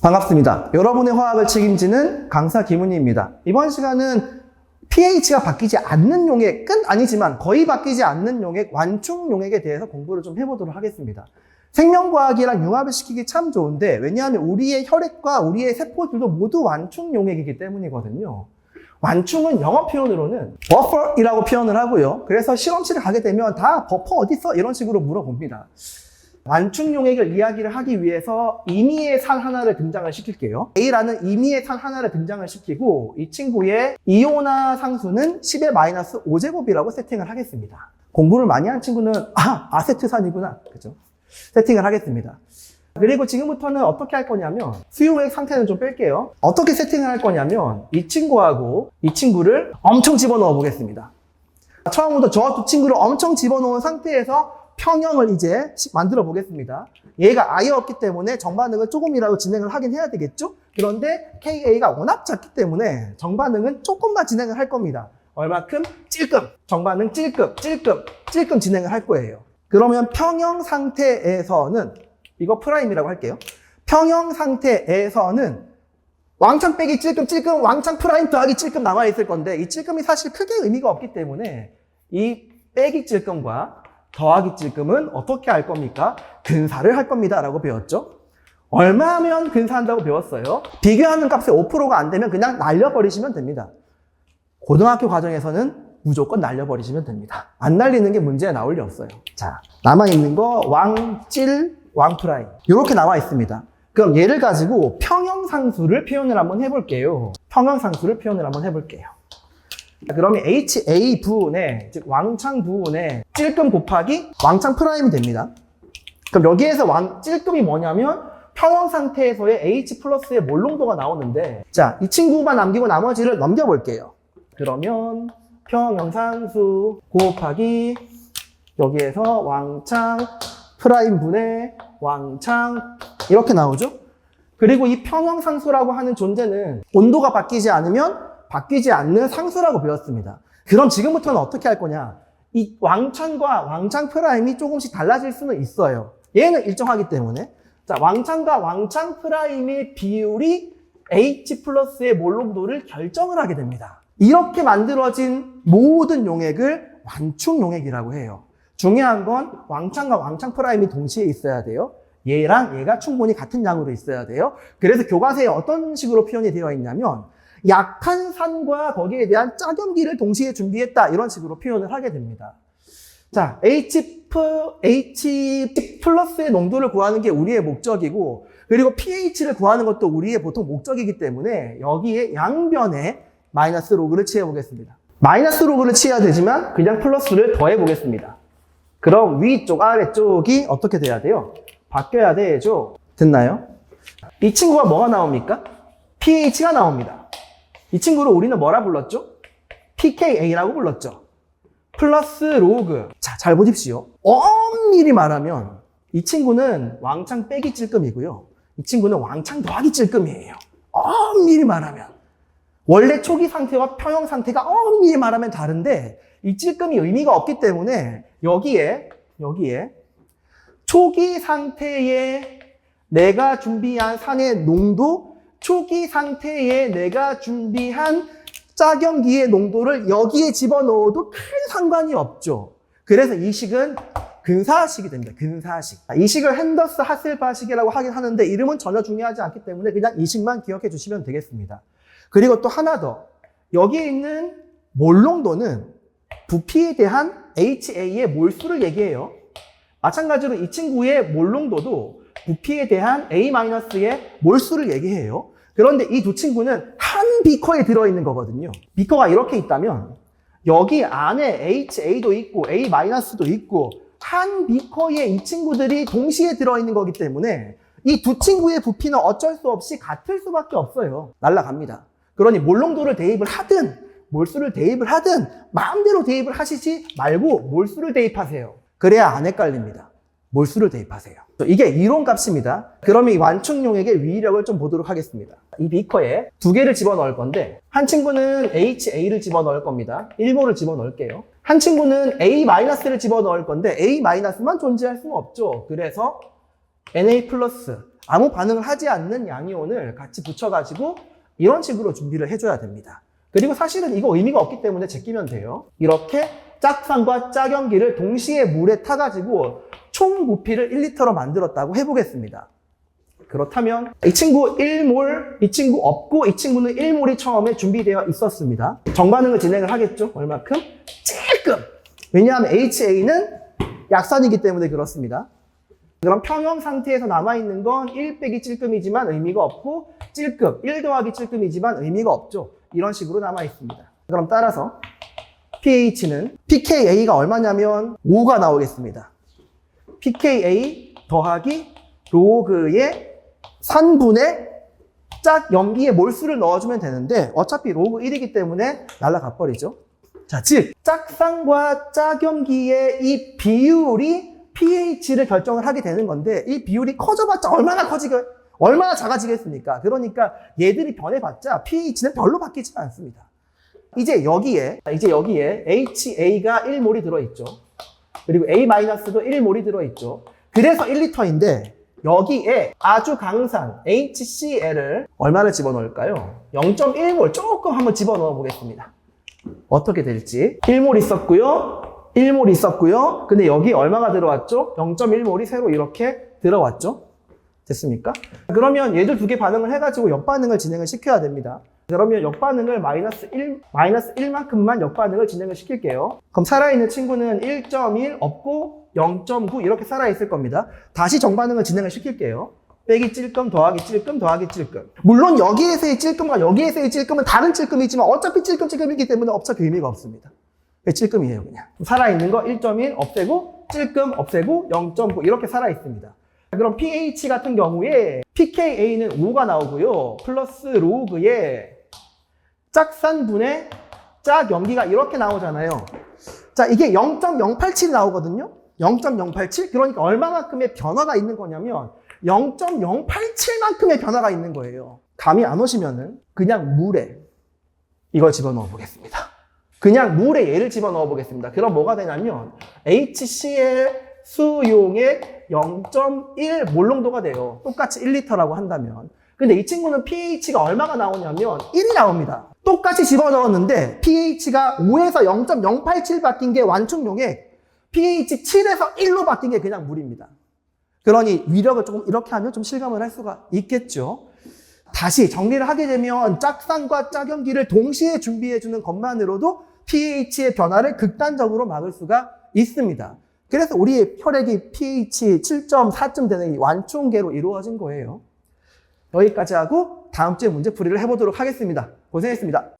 반갑습니다. 여러분의 화학을 책임지는 강사 김은희입니다. 이번 시간은 pH가 바뀌지 않는 용액은 아니지만 거의 바뀌지 않는 용액, 완충 용액에 대해서 공부를 좀 해보도록 하겠습니다. 생명과학이랑 융합을 시키기 참 좋은데, 왜냐하면 우리의 혈액과 우리의 세포들도 모두 완충 용액이기 때문이거든요. 완충은 영어 표현으로는 버퍼이라고 표현을 하고요. 그래서 실험실에 가게 되면 다 버퍼 어딨어? 이런 식으로 물어봅니다. 완충 용액을 이야기를 하기 위해서 임의의 산 하나를 등장을 시킬게요. A라는 임의의 산 하나를 등장을 시키고, 이 친구의 이온화 상수는 10의 마이너스 5제곱이라고 세팅을 하겠습니다. 공부를 많이 한 친구는 아세트산이구나, 그죠? 세팅을 하겠습니다. 그리고 지금부터는 어떻게 할 거냐면, 수용액 상태는 좀 뺄게요. 어떻게 세팅을 할 거냐면, 이 친구하고 이 친구를 엄청 집어넣어 보겠습니다. 처음부터 저 두 친구를 엄청 집어넣은 상태에서 평형을 이제 만들어 보겠습니다. 얘가 아예 없기 때문에 정반응을 조금이라도 진행을 하긴 해야 되겠죠? 그런데 KA가 워낙 작기 때문에 정반응은 조금만 진행을 할 겁니다. 얼마큼? 찔끔. 정반응 찔끔 진행을 할 거예요. 그러면 평형 상태에서는, 이거 프라임이라고 할게요. 평형 상태에서는 왕창 빼기 찔끔, 왕창 프라임 더하기 찔끔 남아있을 건데, 이 찔끔이 사실 크게 의미가 없기 때문에 이 빼기 찔끔과 더하기 찔끔은 어떻게 할 겁니까? 근사를 할 겁니다 라고 배웠죠. 얼마면 근사한다고 배웠어요? 비교하는 값에 5%가 안 되면 그냥 날려버리시면 됩니다. 고등학교 과정에서는 무조건 날려버리시면 됩니다. 안 날리는 게 문제에 나올 리 없어요. 자, 남아있는 거 왕, 왕프라임 이렇게 나와 있습니다. 그럼 얘를 가지고 평형상수를 표현을 한번 해볼게요. 평형상수를 표현을 한번 해볼게요. 그러면 HA 부분에, 즉 왕창 부분에 찔끔 곱하기 왕창 프라임이 됩니다. 그럼 여기에서 찔끔이 뭐냐면 평형 상태에서의 H 플러스의 몰농도가 나오는데, 자, 이 친구만 남기고 나머지를 넘겨볼게요. 그러면 평형상수 곱하기 여기에서 왕창 프라임 분의 왕창 이렇게 나오죠. 그리고 이 평형상수라고 하는 존재는 온도가 바뀌지 않으면 바뀌지 않는 상수라고 배웠습니다. 그럼 지금부터는 어떻게 할 거냐? 이 왕창과 왕창 프라임이 조금씩 달라질 수는 있어요. 얘는 일정하기 때문에. 자, 왕창과 왕창 프라임의 비율이 H 플러스의 몰농도를 결정을 하게 됩니다. 이렇게 만들어진 모든 용액을 완충 용액이라고 해요. 중요한 건 왕창과 왕창 프라임이 동시에 있어야 돼요. 얘랑 얘가 충분히 같은 양으로 있어야 돼요. 그래서 교과서에 어떤 식으로 표현이 되어 있냐면, 약한 산과 거기에 대한 짜겸기를 동시에 준비했다, 이런 식으로 표현을 하게 됩니다. 자, H 플러스의 농도를 구하는 게 우리의 목적이고, 그리고 pH를 구하는 것도 우리의 보통 목적이기 때문에 여기에 양변에 마이너스 로그를 취해보겠습니다. 마이너스 로그를 취해야 되지만 그냥 플러스를 더해보겠습니다. 그럼 위쪽 아래쪽이 어떻게 돼야 돼요? 바뀌어야 되죠. 됐나요? 이 친구가 뭐가 나옵니까? pH가 나옵니다. 이 친구를 우리는 뭐라 불렀죠? pKa라고 불렀죠. 플러스 로그. 자, 잘 보십시오. 엄밀히 말하면 이 친구는 왕창 빼기 찔끔이고요. 이 친구는 왕창 더하기 찔끔이에요. 엄밀히 말하면. 원래 초기 상태와 평형 상태가 엄밀히 말하면 다른데, 이 찔끔이 의미가 없기 때문에 여기에 초기 상태에 내가 준비한 산의 농도, 초기 상태에 내가 준비한 짜겸기의 농도를 여기에 집어넣어도 큰 상관이 없죠. 그래서 이 식은 근사식이 됩니다. 근사식. 이 식을 핸더스 하셀바식이라고 하긴 하는데 이름은 전혀 중요하지 않기 때문에 그냥 이 식만 기억해 주시면 되겠습니다. 그리고 또 하나 더. 여기에 있는 몰농도는 부피에 대한 HA의 몰수를 얘기해요. 마찬가지로 이 친구의 몰농도도 부피에 대한 A-의 몰수를 얘기해요. 그런데 이 두 친구는 한 비커에 들어있는 거거든요. 비커가 이렇게 있다면 여기 안에 HA도 있고 A-도 있고 한 비커에 이 친구들이 동시에 들어있는 거기 때문에 이 두 친구의 부피는 어쩔 수 없이 같을 수밖에 없어요. 날아갑니다. 그러니 몰농도를 대입을 하든 몰수를 대입을 하든 마음대로 대입을 하시지 말고 몰수를 대입하세요. 그래야 안 헷갈립니다. 몰수를 대입하세요. 이게 이론값입니다. 그럼 이 완충 용액의 위력을 좀 보도록 하겠습니다. 이 비커에 두 개를 집어넣을 건데, 한 친구는 HA를 집어넣을 겁니다. 1몰을 집어넣을게요. 한 친구는 A-를 집어넣을 건데 A-만 존재할 수는 없죠. 그래서 Na+, 아무 반응을 하지 않는 양이온을 같이 붙여가지고 이런 식으로 준비를 해줘야 됩니다. 그리고 사실은 이거 의미가 없기 때문에 제끼면 돼요. 이렇게 짝산과 짝염기를 동시에 물에 타가지고 총 부피를 1리터로 만들었다고 해보겠습니다. 그렇다면 이 친구 1몰, 이 친구 없고 이 친구는 1몰이 처음에 준비되어 있었습니다. 정반응을 진행을 하겠죠. 얼마큼? 찔끔! 왜냐하면 HA는 약산이기 때문에 그렇습니다. 그럼 평형 상태에서 남아있는 건 1 빼기 찔끔이지만 의미가 없고 찔끔, 1 더하기 찔끔이지만 의미가 없죠. 이런 식으로 남아있습니다. 그럼 따라서 pH는 pKa가 얼마냐면 5가 나오겠습니다. pKa 더하기 로그의 산분의 짝 염기의 몰수를 넣어주면 되는데 어차피 로그 1이기 때문에 날아가 버리죠. 자, 즉 짝산과 짝염기의 이 비율이 pH를 결정을 하게 되는 건데 이 비율이 커져봤자 얼마나 작아지겠습니까? 그러니까 얘들이 변해봤자 pH는 별로 바뀌지 않습니다. 이제 여기에 HA가 1몰이 들어있죠. 그리고 A-도 1몰이 들어있죠. 그래서 1리터인데 여기에 아주 강산 HCl을 얼마를 집어넣을까요? 0.1몰 조금 한번 집어넣어 보겠습니다. 어떻게 될지. 1몰 있었고요. 1몰 있었고요. 근데 여기 얼마가 들어왔죠? 0.1몰이 새로 이렇게 들어왔죠. 됐습니까? 그러면 얘들 두 개 반응을 해가지고 역반응을 진행을 시켜야 됩니다. 그러면 역반응을 마이너스 1만큼만 역반응을 진행을 시킬게요. 그럼 살아있는 친구는 1.1 없고 0.9 이렇게 살아있을 겁니다. 다시 정반응을 진행을 시킬게요. 빼기 찔끔 더하기 찔끔 더하기 찔끔. 물론 여기에서의 찔끔과 여기에서의 찔끔은 다른 찔끔이지만 어차피 찔끔이기 때문에 어차피 의미가 없습니다. 찔끔이에요 그냥. 살아있는 거 1.1 없애고 찔끔 없애고 0.9 이렇게 살아있습니다. 그럼 pH 같은 경우에 pKa는 5가 나오고요. 플러스 로그의 짝산분의 짝염기가 이렇게 나오잖아요. 자, 이게 0.087 나오거든요. 0.087? 그러니까 얼마만큼의 변화가 있는 거냐면 0.087만큼의 변화가 있는 거예요. 감이 안 오시면은 그냥 물에 이걸 집어넣어 보겠습니다. 그냥 물에 얘를 집어넣어 보겠습니다. 그럼 뭐가 되냐면 HCl 수용의 0.1 몰농도가 돼요. 똑같이 1리터라고 한다면. 근데 이 친구는 pH가 얼마가 나오냐면 1이 나옵니다. 똑같이 집어넣었는데 pH가 5에서 0.087 바뀐 게 완충용액, pH 7에서 1로 바뀐 게 그냥 물입니다. 그러니 위력을 조금 이렇게 하면 좀 실감을 할 수가 있겠죠. 다시 정리를 하게 되면 짝산과 짝염기를 동시에 준비해주는 것만으로도 pH의 변화를 극단적으로 막을 수가 있습니다. 그래서 우리의 혈액이 pH 7.4쯤 되는 이 완충계로 이루어진 거예요. 여기까지 하고 다음 주에 문제 풀이를 해보도록 하겠습니다. 고생했습니다.